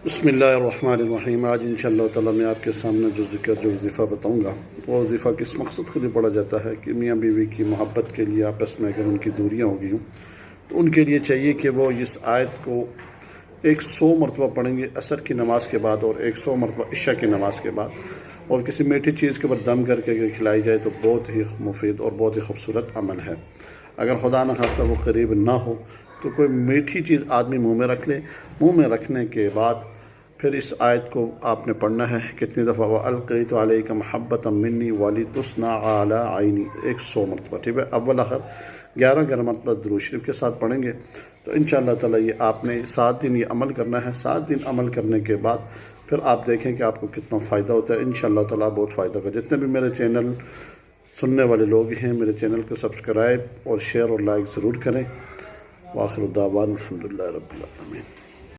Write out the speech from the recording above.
بسم اللہ الرحمن الرحیم۔ آج انشاءاللہ تعالیٰ میں آپ کے سامنے جو وظیفہ بتاؤں گا، وہ وظیفہ کس مقصد کے لیے پڑھا جاتا ہے کہ میاں بیوی کی محبت کے لیے آپس میں اگر ان کی دوریاں ہو گئی ہوں تو ان کے لیے چاہیے کہ وہ اس آیت کو 100 مرتبہ پڑھیں گے عصر کی نماز کے بعد، اور 100 مرتبہ عشاء کی نماز کے بعد، اور کسی میٹھی چیز کے اوپر دم کر کے اگر کھلائی جائے تو بہت ہی مفید اور بہت ہی خوبصورت عمل ہے۔ اگر خدا نخواستہ وہ قریب نہ ہو تو کوئی میٹھی چیز آدمی منہ میں رکھ لے، منہ میں رکھنے کے بعد پھر اس آیت کو آپ نے پڑھنا ہے کتنی دفعہ، وَأَلْقَيْتُ عَلَيْكَ مَحَبَّةً مِّنِّي وَلِتُصْنَعَ عَلَىٰ عَيْنِي، 100 مرتبہ، ٹھیک ہے۔ اول آخر 11 مرتبہ درود شریف کے ساتھ پڑھیں گے تو انشاءاللہ تعالیٰ یہ آپ نے 7 دن یہ عمل کرنا ہے۔ 7 دن عمل کرنے کے بعد پھر آپ دیکھیں کہ آپ کو کتنا فائدہ ہوتا ہے۔ انشاءاللہ تعالیٰ بہت فائدہ ہوگا۔ جتنے بھی میرے چینل سننے والے لوگ ہیں، میرے چینل کو سبسکرائب اور شیئر اور لائک ضرور کریں۔ وآخر دعوانا الحمدللہ رب العالمین۔